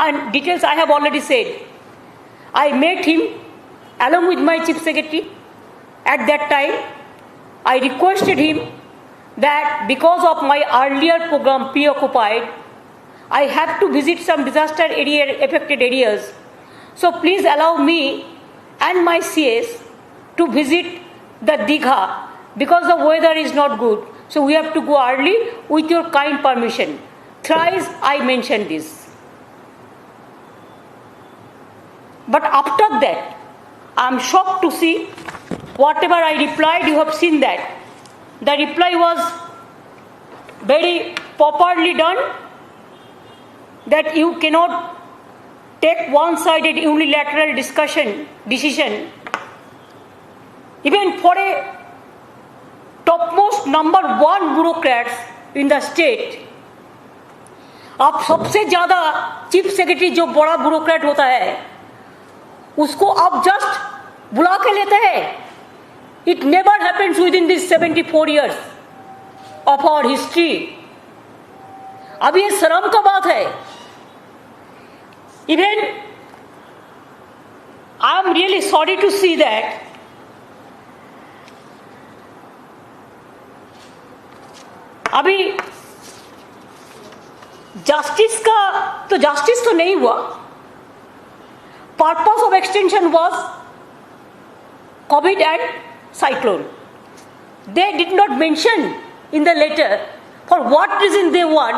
And details I have already said. I met him along with my chief secretary. At that time, I requested him that because of my earlier program Preoccupied, I have to visit some disaster area affected areas. So please allow me and my CS to visit the Digha because the weather is not good. So we have to go early with your kind permission. Thrice I mentioned this. But after that, I am shocked to see whatever I replied, you have seen that. The reply was very properly done, that you cannot take one-sided unilateral decision, even for a topmost number one bureaucrats in the state. अब सबसे ज़्यादा chief secretary जो बड़ा bureaucrat होता है उसको आप just बुला के लेते हैं. It never happens within these 74 years of our history. अब ये शर्म का बात है. Even I am really sorry to see that अभी जस्टिस तो नहीं हुआ. Purpose of extension was COVID and cyclone. They did not mention in the letter for what reason they want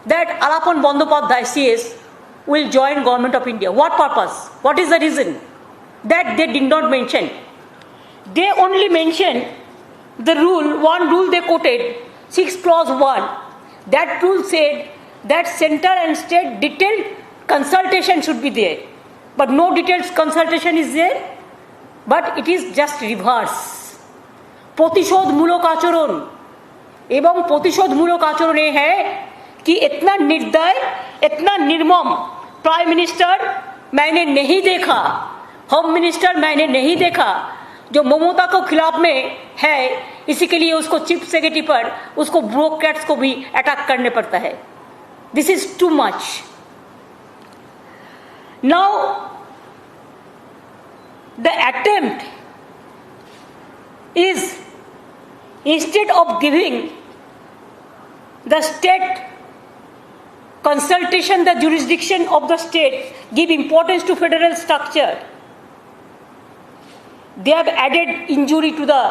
that Alapan Bandyopadhyay CS will join Government of India. What purpose? What is the reason? That they did not mention. They only mentioned the rule, one rule they quoted, 6 clause 1. That rule said that center and state detailed consultation should be there. But no detailed consultation is there. But it is just reverse. प्रतिशोधमूलक आचरण एवं प्रतिशोधमूलक आचरण ये है कि इतना निर्दय, इतना निर्मम प्राइम मिनिस्टर मैंने नहीं देखा, होम मिनिस्टर मैंने नहीं देखा, जो ममता को खिलाफ में है. इसी के लिए उसको चीफ सेक्रेटरी पर उसको ब्यूरोक्रेट्स को भी अटैक करने पड़ता है. This is too much. Now the attempt is, instead of giving the state consultation, the jurisdiction of the state, give importance to federal structure, they have added injury to the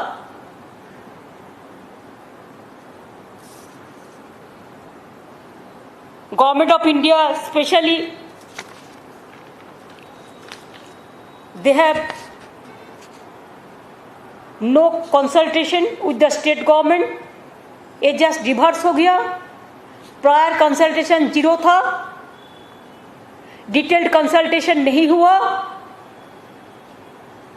Government of India, especially. They have no consultation with the state government. ये just reverse हो गया. Prior consultation 0 था. Detailed consultation नहीं हुआ.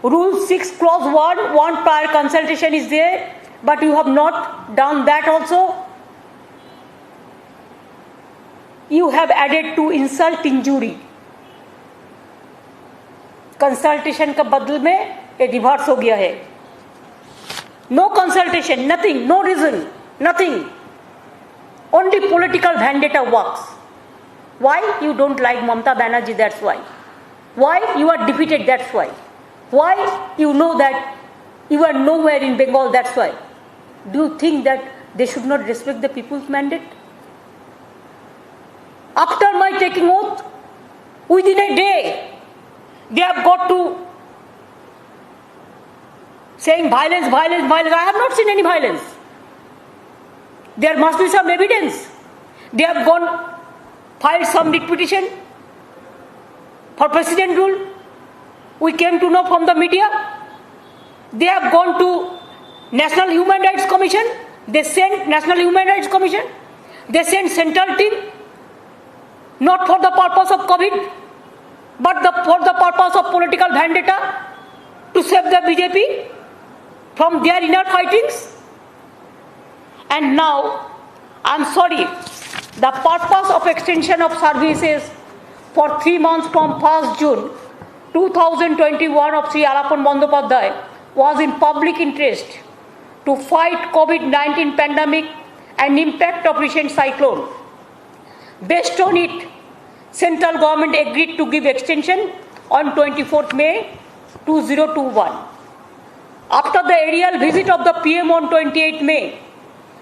Rule 6 clause 1, one prior consultation is there, but you have not done that also. You have added to insult injury. Consultation का बदल में ये रिवर्स हो गया है. No consultation, nothing, no reason, nothing. Only political vendetta works. Why? You don't like Mamata Banerjee, that's why. Why? You are defeated, that's why. Why? You know that you are nowhere in Bengal, that's why. Do you think that they should not respect the people's mandate? After my taking oath, within a day they have got to saying violence, violence, violence. I have not seen any violence. There must be some evidence. They have gone, filed some writ petition for president rule. We came to know from the media. They have gone to National Human Rights Commission. They sent National Human Rights Commission. They sent central team, not for the purpose of COVID, but for the purpose of political vendetta, to save the BJP from their inner fightings. And now, I am sorry, the purpose of extension of services for 3 months from 1st June 2021 of Sri Alapan Bandyopadhyay was in public interest to fight COVID-19 pandemic and impact of recent cyclone. Based on it, Central government agreed to give extension on 24th May 2021. After the aerial visit of the PM on 28th May,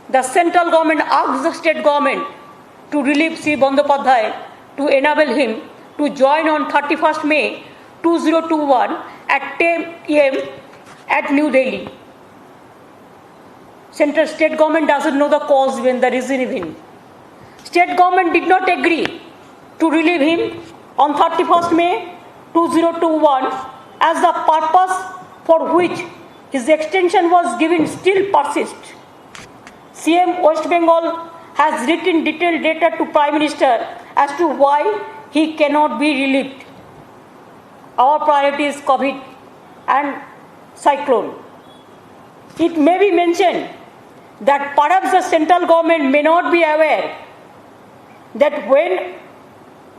the central government asked the state government to relieve C. Bandyopadhyay to enable him to join on 31st May 2021 at 10 am at New Delhi. Central state government doesn't know the cause when the reason even. State government did not agree to relieve him on 31st May 2021 as the purpose for which his extension was given still persists. CM West Bengal has written detailed letter to Prime Minister as to why he cannot be relieved. Our priority is COVID and cyclone. It may be mentioned that perhaps the central government may not be aware that when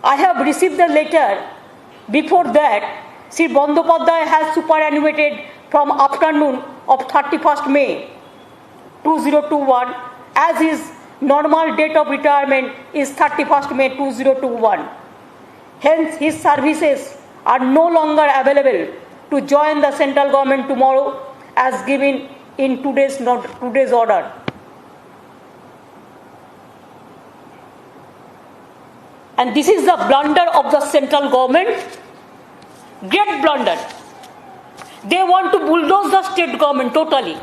I have received the letter, before that, Sri Bandyopadhyay has superannuated from afternoon of 31st May 2021 as his normal date of retirement is 31st May 2021. Hence, his services are no longer available to join the central government tomorrow as given in today's order. And this is the blunder of the central government, great blunder. They want to bulldoze the state government totally.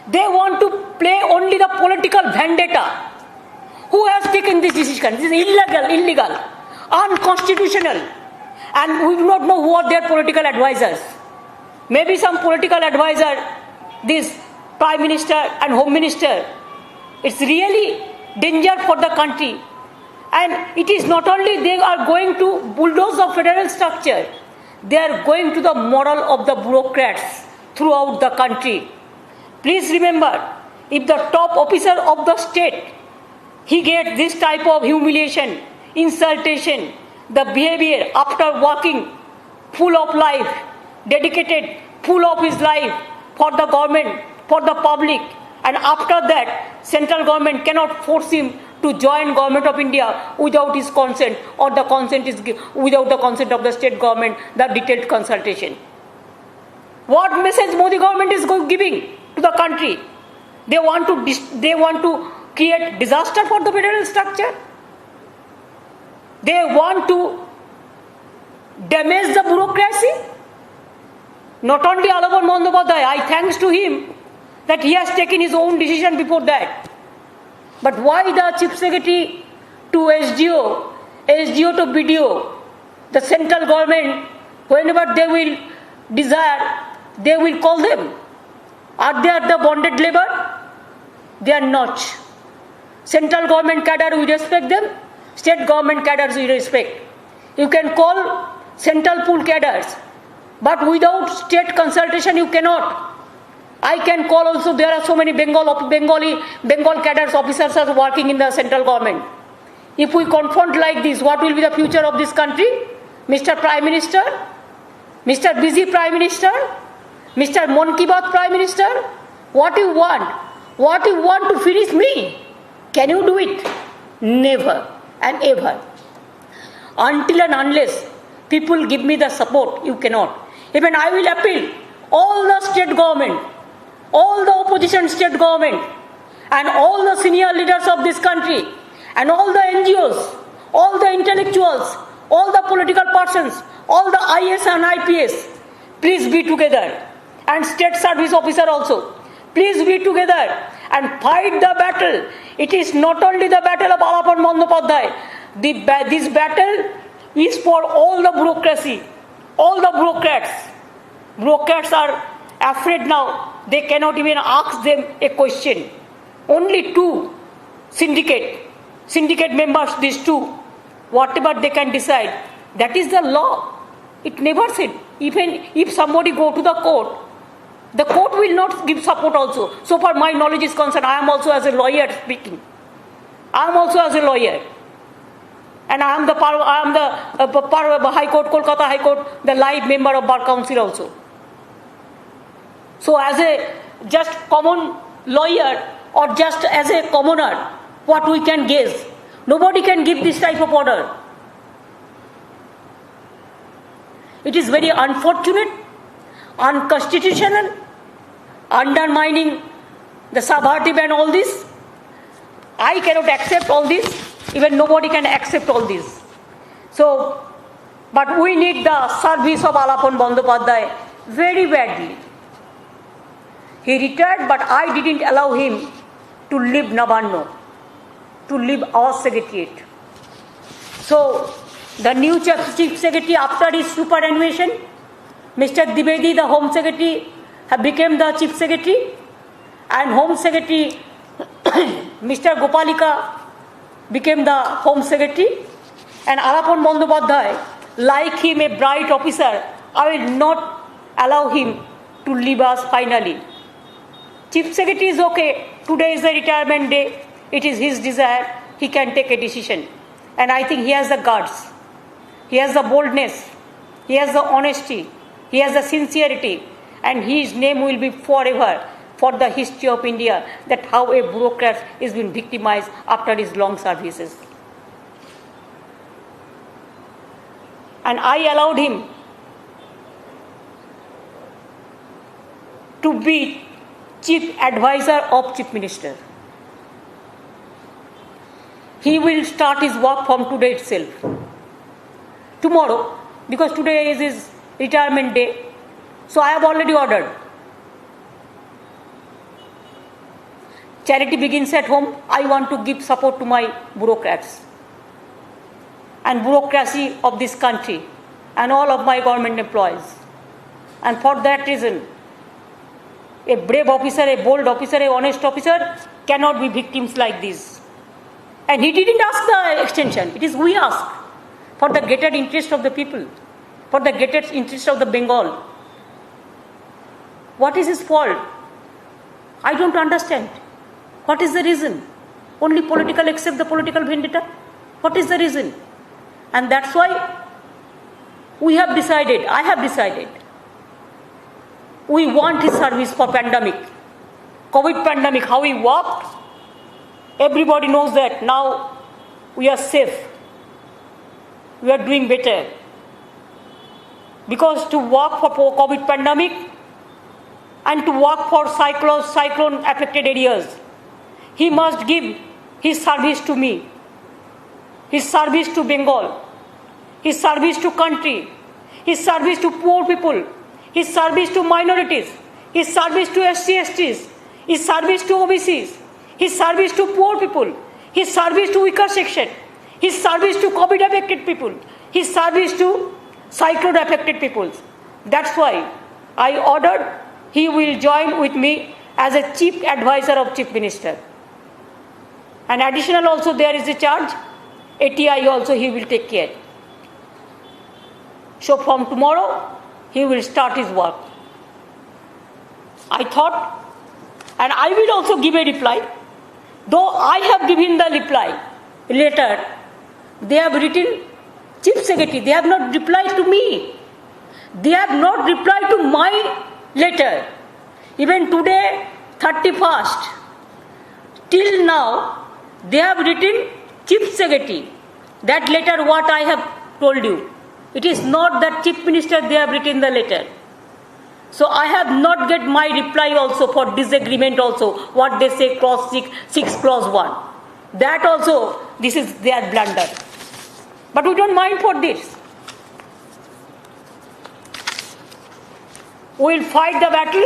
They want to play only the political vendetta. Who has taken this decision? This is illegal, unconstitutional. And we do not know who are their political advisors. Maybe some political advisor, this Prime Minister and Home Minister. It's really danger for the country. And it is not only they are going to bulldoze the federal structure, they are going to the moral of the bureaucrats throughout the country. Please remember, if the top officer of the state, he gets this type of humiliation, insultation, the behavior after working full of life, dedicated full of his life for the government, for the public, and after that, central government cannot force him to join Government of India without his consent, or the consent is without the consent of the state government, the detailed consultation. What message Modi government is giving to the country? They want to create disaster for the federal structure. They want to damage the bureaucracy. Not only Alapan Bandyopadhyay, I thanks to him that he has taken his own decision before that. But why the Chief Secretary to SDO, SDO to BDO, the central government, whenever they will desire, they will call them? Are they the bonded labor? They are not. Central government cadre, we respect them. State government cadres, we respect. You can call central pool cadres, but without state consultation, you cannot. I can call also, there are so many Bengal cadres officers are working in the central government. If we confront like this, what will be the future of this country? Mr. Prime Minister, Mr. Busy Prime Minister, Mr. Mon Ki Baat Prime Minister, what you want? What you want to finish me? Can you do it? Never and ever. Until and unless people give me the support, you cannot. Even I will appeal all the state government, all the opposition state government, and all the senior leaders of this country, and all the NGOs, all the intellectuals, all the political persons, all the IS and IPS, please be together. And state service officer also, please be together and fight the battle. It is not only the battle of Alapan Bandyopadhyay. This battle is for all the bureaucracy, all the bureaucrats. Bureaucrats are afraid now. They cannot even ask them a question. Only two syndicate members, these two, whatever they can decide, that is the law. It never said, even if somebody go to the court will not give support also. So far my knowledge is concerned, I am also as a lawyer speaking. I am also as a lawyer. And I am the High Court, Kolkata High Court, the live member of Bar Council also. So as a just common lawyer or just as a commoner, what we can guess? Nobody can give this type of order. It is very unfortunate, unconstitutional, undermining the subversive and all this. I cannot accept all this. Even nobody can accept all this. So, but we need the service of Alapon Bandyopadhyay very badly. He retired, but I didn't allow him to leave Navarno, to leave our secretariat. So, the new chief secretary, after his superannuation, Mr. Dwivedi, the home secretary, became the chief secretary, and home secretary, Mr. Gopalika, became the home secretary, and Alapon Bandyopadhyay, like him, a bright officer, I will not allow him to leave us finally. Chief secretary is okay. Today is the retirement day. It is his desire. He can take a decision. And I think he has the guts. He has the boldness. He has the honesty. He has the sincerity. And his name will be forever for the history of India, that how a bureaucrat is being victimized after his long services. And I allowed him to be chief advisor of chief minister. He will start his work from today itself. Tomorrow, because today is his retirement day, so I have already ordered. Charity begins at home. I want to give support to my bureaucrats and bureaucracy of this country and all of my government employees. And for that reason, a brave officer, a bold officer, a honest officer cannot be victims like this. And he didn't ask the extension. It is we ask for the greater interest of the people, for the greater interest of the Bengal. What is his fault? I don't understand. What is the reason? Only political, except the political vendetta? What is the reason? And that's why we have decided, I have decided, we want his service for pandemic. COVID pandemic, how he worked, everybody knows that now we are safe. We are doing better. Because to work for COVID pandemic and to work for cyclone affected areas, he must give his service to me, his service to Bengal, his service to country, his service to poor people, his service to minorities, his service to SC/STs, his service to OBCs, his service to poor people, his service to weaker section, his service to COVID affected people, his service to cyclone affected peoples. That's why I ordered he will join with me as a chief advisor of chief minister. And additional also there is a charge, ATI also he will take care. So from tomorrow, he will start his work. I thought, and I will also give a reply, though I have given the reply later, they have written chief secretary, they have not replied to me. They have not replied to my letter. Even today, 31st, till now, they have written chief secretary. That letter what I have told you. It is not that chief minister they have written the letter. So I have not get my reply also for disagreement also. What they say clause 6 clause 1. That also, this is their blunder. But we don't mind for this. We will fight the battle,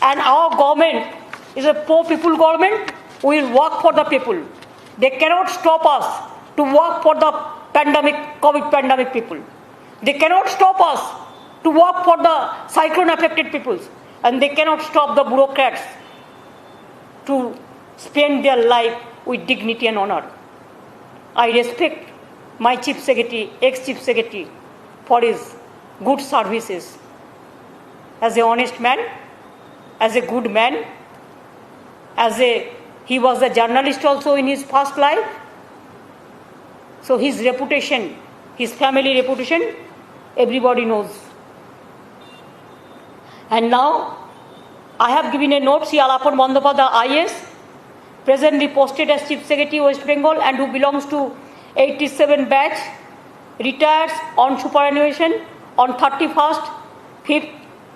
and our government is a poor people government. We will work for the people. They cannot stop us to work for the pandemic, COVID pandemic people. They cannot stop us to work for the cyclone affected peoples. And they cannot stop the bureaucrats to spend their life with dignity and honor. I respect my chief secretary, ex-chief secretary, for his good services. As an honest man, as a good man, he was a journalist also in his past life. So his reputation, his family reputation, everybody knows. And now, I have given a note, see Alapon Bandyopadhyay IS, presently posted as Chief Secretary West Bengal and who belongs to 87 batch, retires on superannuation On 31st 5th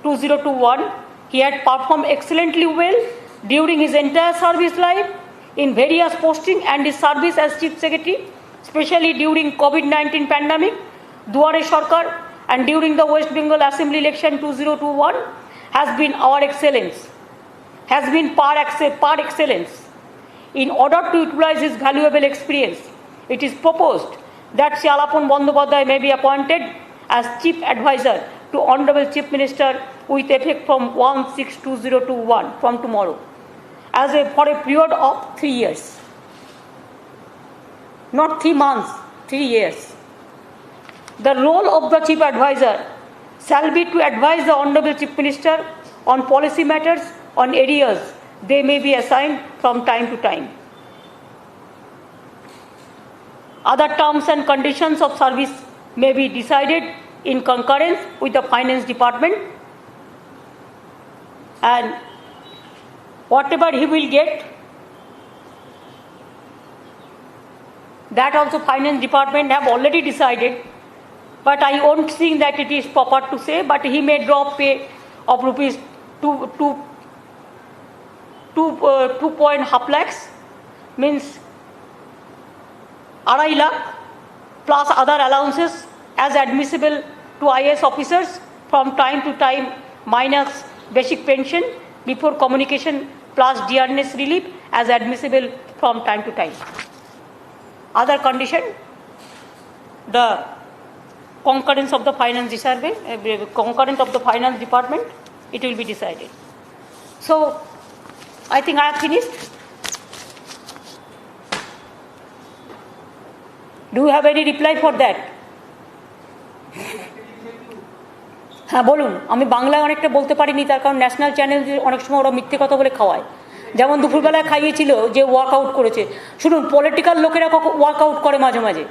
2021, he had performed excellently well during his entire service life in various postings and his service as Chief Secretary, especially during COVID-19 pandemic, Duare Sarkar, and during the West Bengal Assembly election 2021 has been our excellence, has been par excellence. In order to utilize his valuable experience, it is proposed that Shri Alapon Bandyopadhyay may be appointed as Chief Advisor to Honorable Chief Minister with effect from 1/6/2021, from tomorrow, for a period of 3 years. Not 3 months, 3 years. The role of the Chief Advisor shall be to advise the Honorable Chief Minister on policy matters on areas they may be assigned from time to time. Other terms and conditions of service may be decided in concurrence with the Finance Department, and whatever he will get, that also Finance Department have already decided, but I won't think that it is proper to say, but he may draw pay of rupees 2.5 lakhs, means 2.5 lakh plus other allowances as admissible to IAS officers from time to time, minus basic pension before communication plus dearness relief as admissible from time to time. Other condition, the concurrence of the finance survey, concurrence of the finance department, it will be decided. So, I think I have finished. Do you have any reply for that? হ্যাঁ বলুন। আমি বাংলায় অনেকটা বলতে পারিনি, তার কারণ national channel অনেক সময় ওরা মিথ্যে কথা বলে খাওয়ায়। যেমন দুপুরবেলায় খাইয়েছিল যে ওয়ার্কআউট করেছে। শুনুন, পলিটিক্যাল লোকেরা ওয়ার্কআউট করে মাঝে মাঝে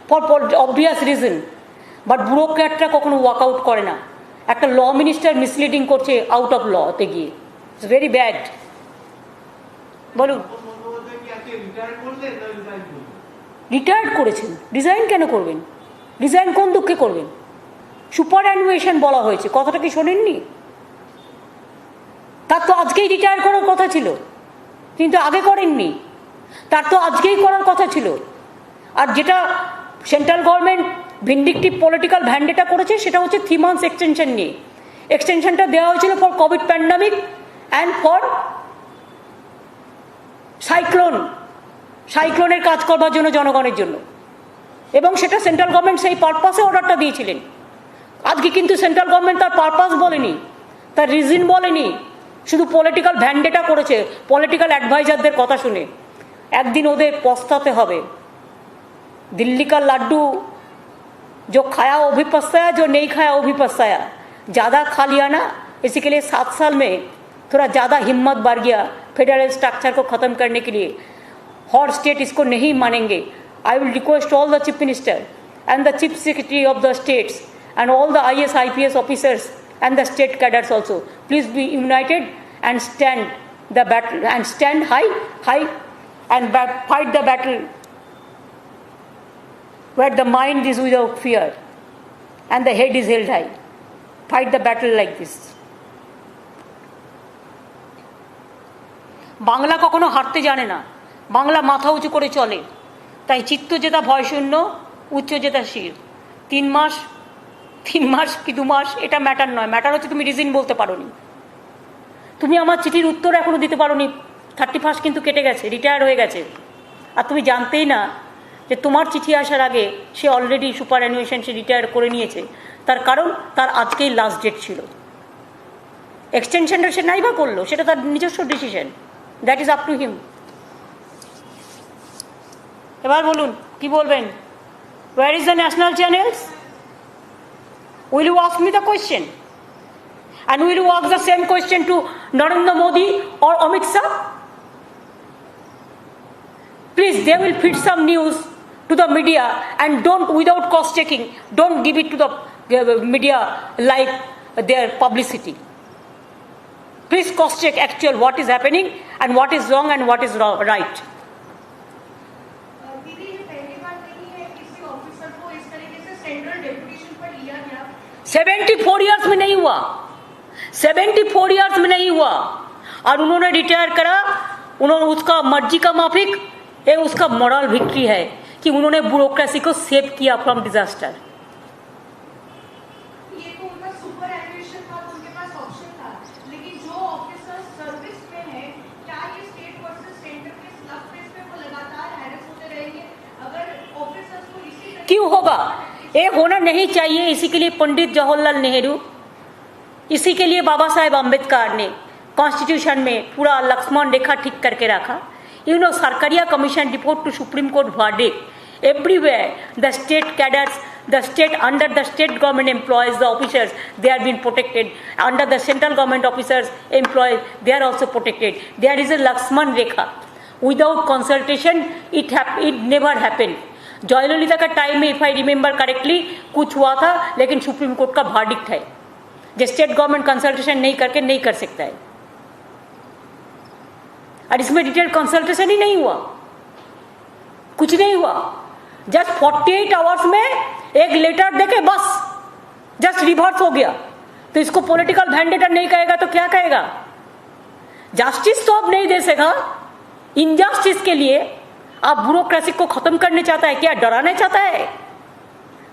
ফর অবভিয়াস রিজন, বাট ব্যুরোক্র্যাটরা কখনো ওয়ার্কআউট করে না। একটা ল মিনিস্টার মিসলিডিং করছে আউট অফ লতে গিয়ে, ইটস ভেরি ব্যাড। বলুন। রিটায়ার্ড করেছেন, রিজাইন কেন করবেন? রিজাইন কোন দুঃখে করবেন? সুপার অ্যানুয়েশন বলা হয়েছে, কথাটা কি শোনেননি? তার তো আজকেই রিটায়ার করার কথা ছিল, কিন্তু আগে করেননি। তার তো আজকেই করার কথা ছিল। আর যেটা সেন্ট্রাল গভর্নমেন্ট ভিন্ডিকটিভ পলিটিক্যাল ভ্যান্ডেটা করেছে সেটা হচ্ছে 3 months এক্সটেনশন নিয়ে। এক্সটেনশনটা দেওয়া হয়েছিল for Covid pandemic and for সাইক্লোনের কাজ করবার জন্য, জনগণের জন্য, এবং সেটা সেন্ট্রাল গভর্নমেন্ট সেই পারপাসে অর্ডারটা দিয়েছিলেন। আজকে কিন্তু সেন্ট্রাল গভর্নমেন্ট তার পারপাস বলেনি, তার রিজন বলেনি, শুধু পলিটিক্যাল ভ্যান্ডেটা করেছে পলিটিক্যাল অ্যাডভাইজারদের কথা শুনে। একদিন ওদের পস্তাতে হবে। दिल्ली का लड्डू जो खाया वो भी पछताया, जो नहीं खाया वो भी पछताया। ज़्यादा खा लिया ना, इसी के लिए 7 साल में थोड़ा ज़्यादा हिम्मत बढ़ गया फेडरल स्ट्रक्चर को ख़त्म करने के लिए। हर स्टेट इसको नहीं मानेंगे। I will request all the chief minister and the chief secretary of the states and all the IAS IPS officers and the state cadres also, please be united and stand the battle, and stand high and fight the battle where the mind is without fear and the head is held high. Fight the battle like this. Bangla কখনো হারতে জানে না, বাংলা মাথা উঁচু করে চলে। তাই চিত্ত জেতা ভয় শূন্য, উচ্চ জেতা শির। 3 মাস কি 2 মাস এটা ম্যাটার নয়, ম্যাটার হচ্ছে তুমি রিজন বলতে পারো নি। তুমি আমার চিঠির উত্তর এখনো দিতে পারো নি। 31 কিন্তু কেটে গেছে, রিটায়ার হয়ে গেছে, আর তুমি জানতেই না যে তোমার চিঠি আসার আগে সে অলরেডি সুপার অ্যানুয়েশন সে রিটায়ার করে নিয়েছে। তার কারণ তার আজকেই লাস্ট ডেট ছিল। এক্সটেনশনটা সে নাই বা করলো, সেটা তার নিজস্ব decision, that is up to him. এবার বলুন কি বলবেন? Where is the national channels? Will you ask me the question? And will you ask the same question to Narendra Modi or Amit Shah? Please, they will feed some news to the media and don't, without cross-checking, don't give it to the media like their publicity. Please cross-check actual what is happening and what is wrong and what is right. 74 years में नहीं हुआ, 74 years में नहीं हुआ। और उन्होंने retire करा, उन्होंने उसका मर्जी का माफिक, ये उसका मॉरल विक्ट्री है कि उन्होंने ब्यूरोक्रेसी को सेव किया फ्रॉम डिजास्टर। ये तो उनका सुपर एजुकेशन था, तो उनके पास ऑप्शन था, लेकिन जो ऑफिसर सर्विस में है, क्या ये स्टेट वर्सेस सेंटर के स्लग फेस पे वो लगातार हैरेस होते रहेंगे? अगर ऑफिसर्स को इसी तरह क्यों होगा? ये होना नहीं चाहिए। इसी के लिए पंडित जवाहरलाल नेहरू, इसी के लिए बाबा साहेब आम्बेडकर ने कॉन्स्टिट्यूशन में पूरा लक्ष्मण रेखा ठीक करके रखा। You know, Sarkaria commission report to supreme court verdict everywhere the state cadets, the state under the state government employees, the officers, they are being protected. Under the central government officers employees, they are also protected. There is a Lakshman Rekha. Without consultation it never happened. Jayalalithaa का time में if I remember correctly कुछ हुआ था, लेकिन supreme court का verdict है जो state government consultation नहीं करके नहीं कर सकता है। और इसमें डिटेल कंसल्टेशन ही नहीं हुआ, कुछ नहीं हुआ। जस्ट 48 आवर्स में एक लेटर देके बस जस्ट रिवर्स हो गया। तो इसको पॉलिटिकल वेंडेटा नहीं कहेगा तो क्या कहेगा? जस्टिस तो अब नहीं दे सकेगा। इनजस्टिस के लिए आप ब्यूरोक्रेसी को खत्म करने चाहता है क्या? डराने चाहता है?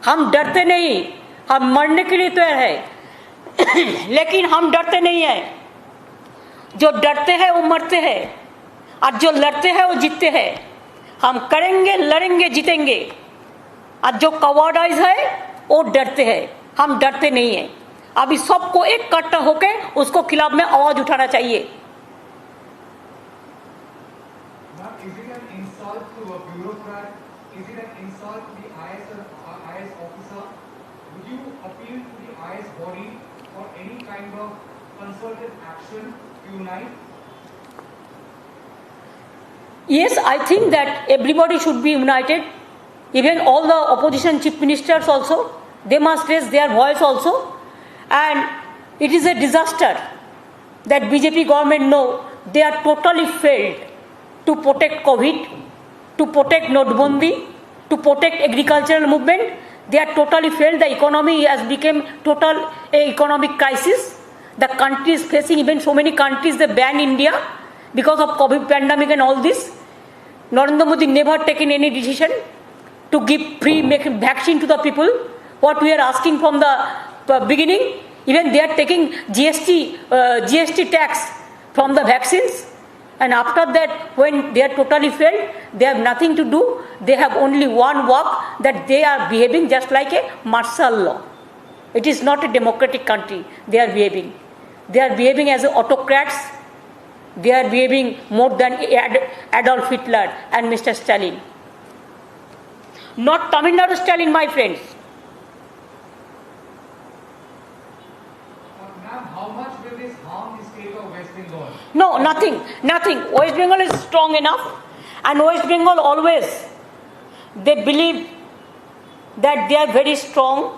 हम डरते नहीं, हम मरने के लिए तैयार है लेकिन हम डरते नहीं है। जो डरते हैं वो मरते हैं, और जो लड़ते हैं वो जीतते हैं। हम करेंगे, लड़ेंगे, जीतेंगे। और जो कवर्डाइज है वो डरते हैं, हम डरते नहीं है। अभी सबको एक इकट्ठा होके उसको खिलाफ में आवाज उठाना चाहिए। Yes, I think that everybody should be united. Even all the opposition chief ministers also, they must raise their voice also. And it is a disaster that BJP government know they are totally failed to protect COVID, to protect Notbandi, to protect agricultural movement. They are totally failed. The economy has become total economic crisis. The country is facing, even so many countries, they ban India because of COVID pandemic and all this. Narendra Modi never taken any decision to give free vaccine to the people. What we are asking from the beginning, even they are taking GST tax from the vaccines. And after that, when they are totally failed, they have nothing to do. They have only one work, that they are behaving just like a martial law. It is not a democratic country they are behaving. They are behaving as autocrats. They are behaving more than Adolf Hitler and Mr. Stalin. Not Tamil Nadu Stalin, my friends. Ma'am, how much will this harm the state of West Bengal? No, nothing. West Bengal is strong enough, and West Bengal always, they believe that they are very strong.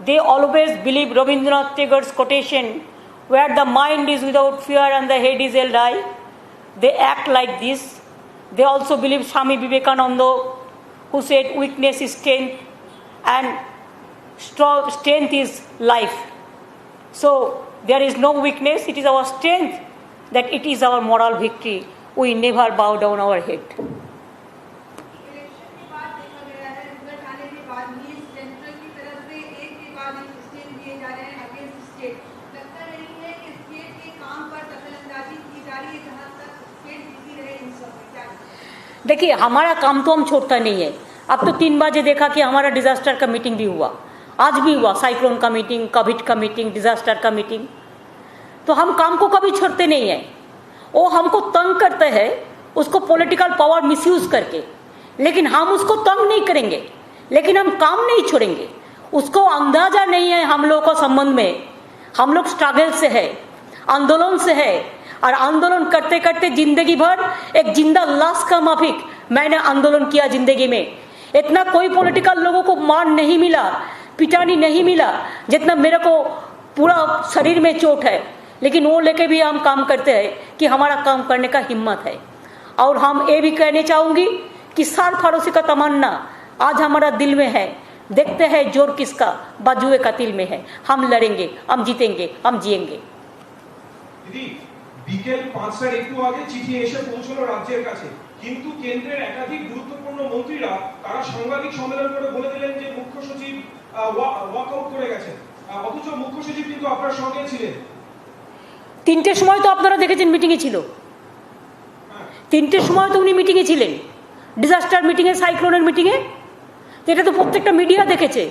They always believe Rabindranath Tagore's quotation, where the mind is without fear and the head is held high. They act like this. They also believe Swami Vivekananda, who said weakness is strength and strength is life. So there is no weakness, it is our strength, that it is our moral victory. We never bow down our head. Election के बाद देखा गया है, result आने के बाद भी central की तरफ से एक के बाद एक स्टेट दिए जा रहे हैं अगेंस्ट स्टेट। लगता नहीं है कि स्टेट के काम पर दखलंदाजी की जा रही है, जहां तक स्टेट बिजी रहे इन सब में? क्या देखिए, हमारा काम तो हम छोड़ता नहीं है। अब तो 3 बजे देखा कि हमारा डिजास्टर का मीटिंग भी हुआ, आज भी हुआ, साइक्लोन का मीटिंग, कोविड का मीटिंग, डिजास्टर का मीटिंग। तो हम काम को कभी छोड़ते नहीं है। वो हमको तंग करते हैं उसको पॉलिटिकल पावर मिसयूज करके, लेकिन हम उसको तंग नहीं करेंगे, लेकिन हम काम नहीं छोड़ेंगे। उसको अंदाजा नहीं है हम लोगों का संबंध में। हम लोग स्ट्रगल से है, आंदोलन से है, और आंदोलन करते करते जिंदगी भर एक जिंदा लाश का माफिक मैंने आंदोलन किया जिंदगी में। इतना कोई पॉलिटिकल लोगों को मान नहीं मिला, पिटानी नहीं मिला, जितना मेरे को पूरा शरीर में चोट है। लेकिन वो लेके भी हम काम करते हैं कि हमारा काम करने का हिम्मत है। और हम ये भी कहने चाहूँगी कि सार फारोसी का तमन्ना आज हमारा दिल में है। देखते हैं जोर किसका बाजुए कतिल में है, हम लड़ेंगे, हम जीतेंगे, हम जिएंगे। দিদি বিকেল 5টার একটু আগে চিঠি এসে পৌঁছলো রাজ্যের কাছে, কিন্তু কেন্দ্রের একাধিক গুরুত্বপূর্ণ মন্ত্রীরা তারা সাংবাদিক সম্মেলন করে বলে দিলেন যে মুখ্য সচিব ওয়াকআউট করে গেছেন, অথচ মুখ্য সচিব কিন্তু আপনার সঙ্গে ছিলেন। 3টের সময় তো আপনারা দেখেছেন মিটিংয়ে ছিল, 3টের সময় তো উনি মিটিংয়ে ছিলেন, ডিজাস্টার মিটিংয়ে, সাইক্লোনের মিটিংয়ে। এটা তো প্রত্যেকটা মিডিয়া দেখেছে,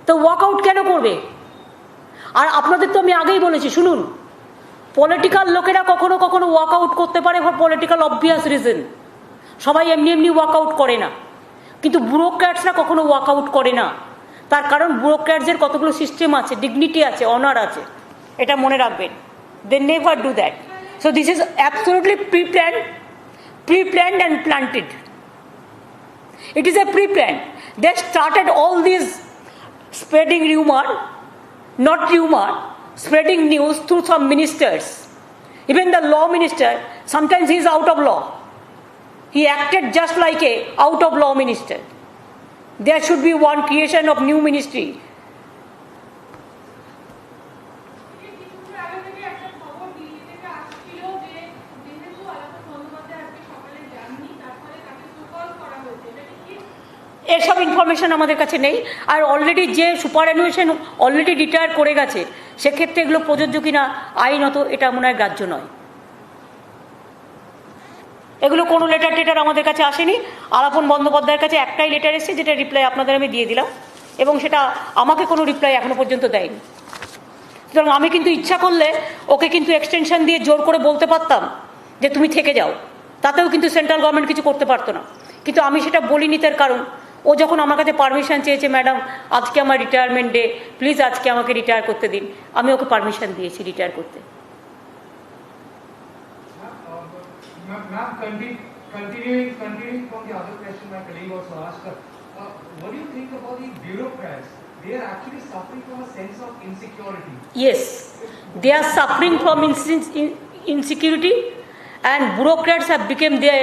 তো ওয়াকআউট কেন করবে? আর আপনাদের তো আমি আগেই বলেছি, শুনুন, পলিটিক্যাল লোকেরা কখনো কখনো ওয়াকআউট করতে পারে ফর পলিটিক্যাল অবভিয়াস রিজন, সবাই এমনি এমনি ওয়াকআউট করে না, কিন্তু ব্যুরোক্র্যাটসরা কখনো ওয়াকআউট করে না। তার কারণ ব্যুরোক্র্যাটসের কতগুলো সিস্টেম আছে, ডিগনিটি আছে, অনার আছে, এটা মনে রাখবেন। They never do that. So this is absolutely pre-planned and planted. It is a pre-planned. They started all these spreading rumor, not rumor, spreading news through some ministers. Even the law minister, sometimes he is out of law. He acted just like a out of law minister. There should be one creation of new ministry. এসব information আমাদের কাছে নেই। আর already যে সুপারঅ্যানুয়েশন already retire করে গেছে, সেক্ষেত্রে এগুলো প্রযোজ্য কিনা আইনত এটা মনে হয় গ্রাহ্য নয়। এগুলো কোনো লেটার টেটার আমাদের কাছে আসেনি। আলাপন বন্দ্যোপাধ্যায়ের কাছে একটাই লেটার এসেছে, যেটা রিপ্লাই আপনাদের আমি দিয়ে দিলাম, এবং সেটা আমাকে কোনো রিপ্লাই এখনো পর্যন্ত দেয়নি। সুতরাং আমি কিন্তু ইচ্ছা করলে ওকে কিন্তু এক্সটেনশন দিয়ে জোর করে বলতে পারতাম যে তুমি থেকে যাও, তাতেও কিন্তু সেন্ট্রাল গভর্নমেন্ট কিছু করতে পারতো না। কিন্তু আমি সেটা বলিনি, তার কারণ ও যখন আমার কাছে পারমিশন চেয়েছে, ম্যাডাম আজকে আমার রিটায়ারমেন্ট ডে, প্লিজ আজকে আমাকে রিটায়ার করতে দিন, আমি ওকে পারমিশন দিয়েছি রিটায়ার করতে। Ma'am, continuing from the other question my colleague also asked, what do you think about the bureaucrats? They are actually suffering from a sense of insecurity. Yes, they are suffering from insecurity, and bureaucrats have become their,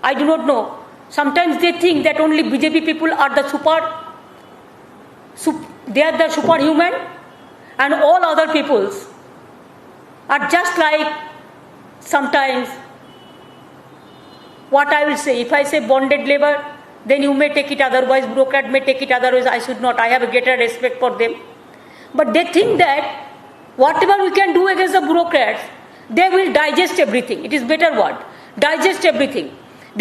I do not know, sometimes they think that only BJP people are the they are the superhuman, and all other peoples are just like, sometimes, what I will say, if I say bonded labor, then you may take it, otherwise bureaucrat may take it, otherwise I should not. I have a greater respect for them. But they think that whatever we can do against the bureaucrats, they will digest everything. It is better word, digest everything,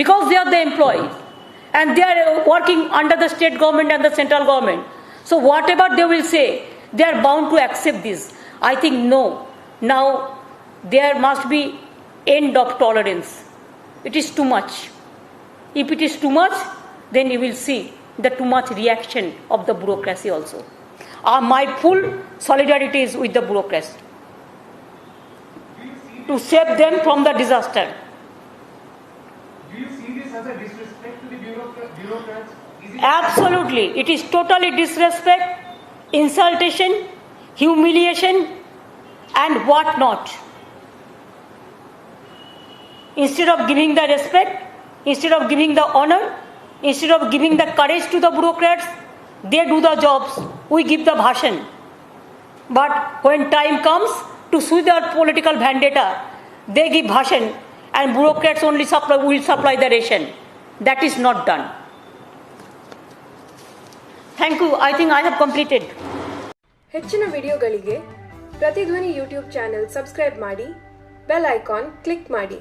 because they are the employees and they are working under the state government and the central government. So whatever they will say, they are bound to accept this. I think no, now there must be end of tolerance. It is too much. If it is too much, then you will see the too much reaction of the bureaucracy also. My full solidarity is with the bureaucracy to save them from the disaster. Do you see this as a disrespect to the bureaucrats? Absolutely. It is totally disrespect, insultation, humiliation, and what not. Instead of giving the respect, instead of giving the honor, instead of giving the courage to the bureaucrats, they do the jobs, we give the bhashan. But when time comes to sue their political vendetta, they give bhashan, and bureaucrats only will supply the ration. That is not done. Thank you. I think I have completed. ಹೆಚ್ಚಿನ ವಿಡಿಯೋಗಳಿಗೆ ಪ್ರತಿಧ್ವನಿ YouTube channel subscribe ಮಾಡಿ, bell icon click ಮಾಡಿ.